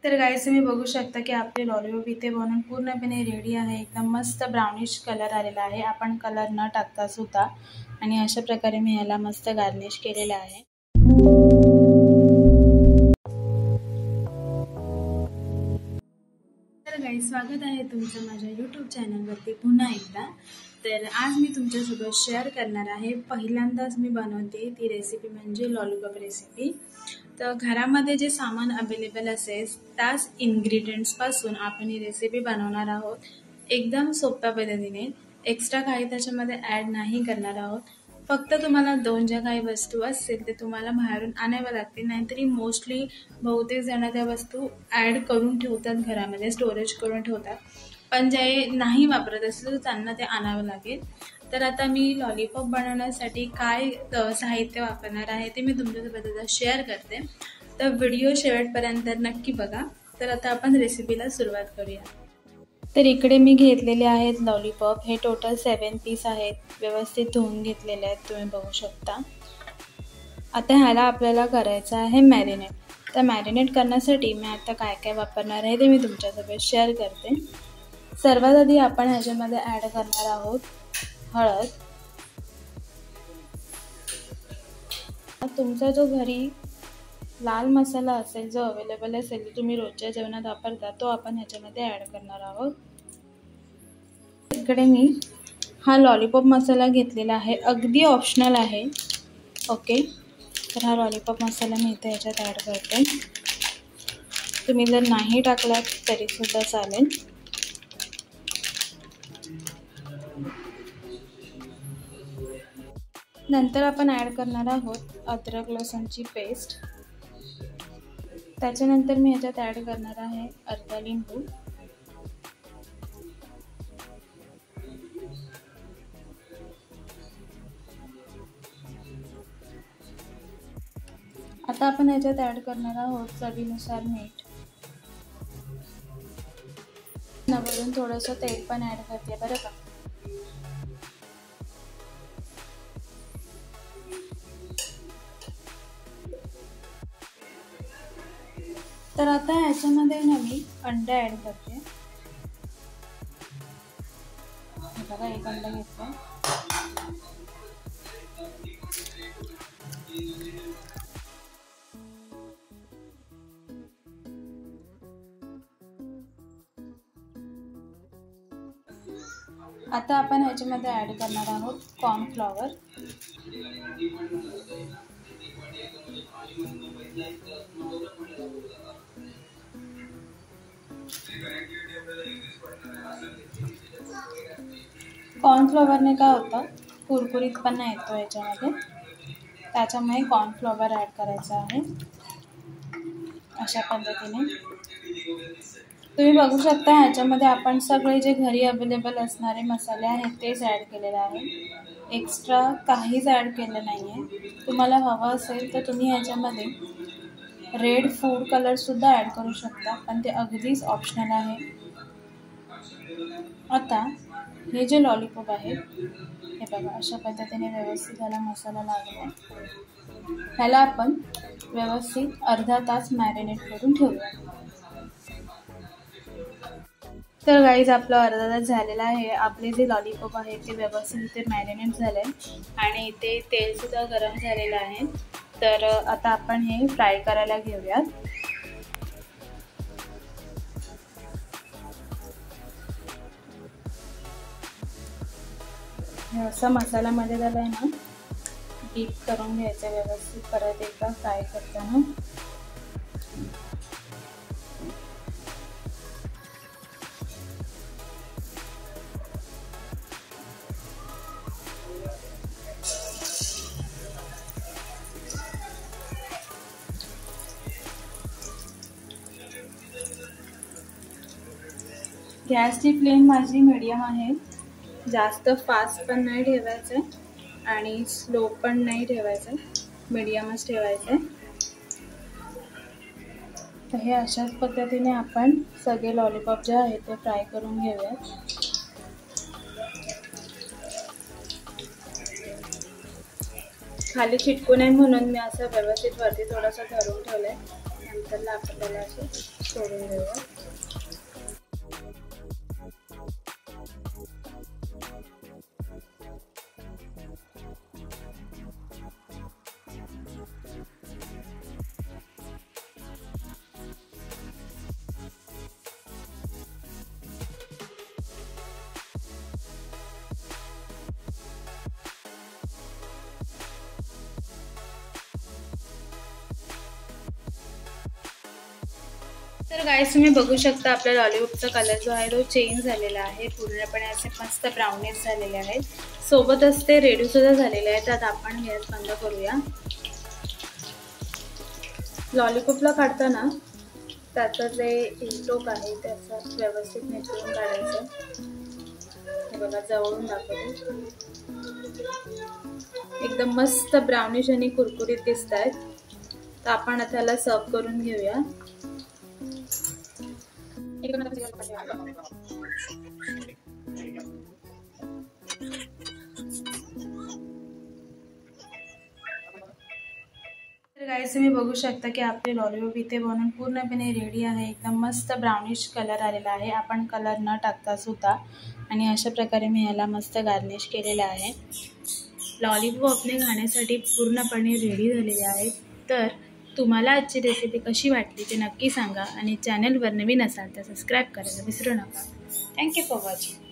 तर गाइस तुम्ही बघू शकता की आपले लॉलीपॉप इथे बनून पूर्णपणे रेडी आहे। एकदम मस्त ब्राउनिश कलर आलेला आहे। आपण कलर न टाकता सुद्धा आणि अशा प्रकारे मी याला मस्त गार्निश केलेला आहे। तर गाइस स्वागत आहे तुमचं माझ्या YouTube चॅनलवरती पुन्हा एकदा। तर आज मी तुमच्यासोबत शेअर करणार आहे पहिल्यांदाच मी बनवते ती रेसिपी म्हणजे लॉलीपॉप रेसिपी। तर घरामध्ये जे सामान अवेलेबल असेल त्याच इन्ग्रेडियंट्स पासून आपण ही रेसिपी बनवणार आहोत। एकदम सोप्या पद्धतीने एक्स्ट्रा काही त्याच्यामध्ये ॲड नाही करणार आहोत। फक्त तुम्हाला दोन ज्या काही वस्तू असतील ते तुम्हाला बाहेरून आणाव्या लागतील, नाहीतरी मोस्टली बहुतेक जण त्या वस्तू ॲड करून ठेवतात घरामध्ये, स्टोरेज करून ठेवतात, पण जे नाही वापरत असतील त्यांना ते आणावं लागेल। तर आता मी लॉलीपॉप बनवण्यासाठी काय साहित्य वापरणार आहे ते मी तुमच्यासोबत आता शेअर करते। तर व्हिडिओ शेवटपर्यंत नक्की बघा। तर आता आपण रेसिपीला सुरुवात करूया। तर इकडे मी घेतलेले आहेत लॉलीपॉप, हे टोटल 7 पीस आहेत, व्यवस्थित धुवून घेतलेले आहेत, तुम्ही बघू शकता। आता ह्याला आपल्याला करायचं आहे मॅरिनेट। तर मॅरिनेट करण्यासाठी मी आता काय काय वापरणार आहे ते मी तुमच्यासोबत शेअर करते। सर्वात आधी आपण ह्याच्यामध्ये ॲड करणार आहोत हळद। तुमचा जो घरी लाल मसाला असेल, जो अवेलेबल असेल, जो तुम्ही रोजच्या जेवणात वापरता, तो आपण ह्याच्यामध्ये ॲड करणार आहोत। इकडे मी हा लॉलीपॉप मसाला घेतलेला आहे, अगदी ऑप्शनल आहे, ओके। तर हा लॉलीपॉप मसाला मी इथे ह्याच्यात ॲड करते। तुम्ही जर नाही टाकलात तरी सुद्धा चालेल। नंतर आपण ॲड करणार आहोत अद्रक लसूणची पेस्ट। त्याच्यानंतर मी ह्याच्यात ॲड करणार आहे अर्धा लिंबू। आता आपण ह्याच्यात ॲड करणार आहोत चवीनुसार मीठ। वरून थोडंसं तेल पण ॲड करते बरं का। तर आता ह्याच्यामध्ये ना मी अंडे ॲड करते। बघा, एक अंडा घेतला। आता आपण ह्याच्यामध्ये ॲड करणार आहोत कॉर्नफ्लॉवर। कॉर्नफ्लॉवरने काय होतं, कुरकुरीतपणा येतो याच्यामध्ये, त्याच्यामुळे कॉर्नफ्लॉवर ॲड करायचं आहे। अशा पद्धतीने तुम्ही बघू शकता ह्याच्यामध्ये आपण सगळे जे घरी अवेलेबल असणारे मसाले आहेत तेच ॲड केलेले आहे, एक्स्ट्रा काहीच ॲड केलं नाही आहे। तुम्हाला हवं असेल तर तुम्ही ह्याच्यामध्ये रेड फूड कलरसुद्धा ॲड करू शकता, पण ते अगदीच ऑप्शनल आहे। आता हे जे लॉलीपॉप आहे हे बघा, अशा पद्धतीने व्यवस्थित ह्याला मसाला लागला। ह्याला आपण व्यवस्थित अर्धा तास मॅरिनेट करून ठेवूया। तर गाईज आपलं अर्धा तास झालेला आहे। आपले जे लॉलीपॉप आहे ते व्यवस्थित इथे मॅरिनेट झाले आणि इथे तेलसुद्धा गरम झालेलं आहे। तर आता आपण हे फ्राय करायला घेऊयात। असं मसाल्यामध्ये त्याला आहे ना डीप करून घ्यायचं व्यवस्थित, परत एकदा फ्राय करताना। गॅसची फ्लेम माझी मीडियम आहे, जास्त फास्ट पण नाही ठेवायचं आणि स्लो पण नाही ठेवायचं, मीडियमच ठेवायचं। तर हे अशाच पद्धतीने आपण सगळे लॉलीपॉप जे आहेत ते फ्राय करून घेऊयात। खाली चिटकू नये म्हणून मी असं व्यवस्थित वरती थोडंसं धरून ठेवलंय। नंतरला आपण त्याला असे सोडून देऊया. तर गाईस तुम्ही बघू शकता आपल्या लॉलीपॉपचा कलर जो आहे तो चेंज झालेला आहे. पूर्णपणे असे मस्त ब्राउनिश झालेले आहेत. सोबतच ते रेडी सुद्धा झालेले आहेत. आता आपण गॅस बंद करूया. लॉलीपॉपला काढताना त्याचं जे इंटोक आहे त्याचं व्यवस्थित निचळून काढायचं. हे बघा जवळून दाखवते. एकदम मस्त ब्राउनिश आणि कुरकुरीत दिसत आहेत. तर आपण आता त्याला सर्व करून घेऊया. तर गाईस तुम्ही बघू शकता की आपले लॉलीपॉप इथे बनवून पूर्णपणे रेडी आहे. एकदम मस्त ब्राउनिश कलर आलेला आहे. आपण कलर न टाकता सुद्धा आणि अशा प्रकारे मी याला मस्त गार्निश केलेलं आहे. लॉलीपॉप आपले खाण्यासाठी पूर्णपणे रेडी झालेले आहेत. तर तुम्हाला आजची रेसिपी कशी वाटली ते नक्की सांगा आणि चॅनलवर नवीन असाल तर सबस्क्राईब करायला विसरू नका. Thank you for watching.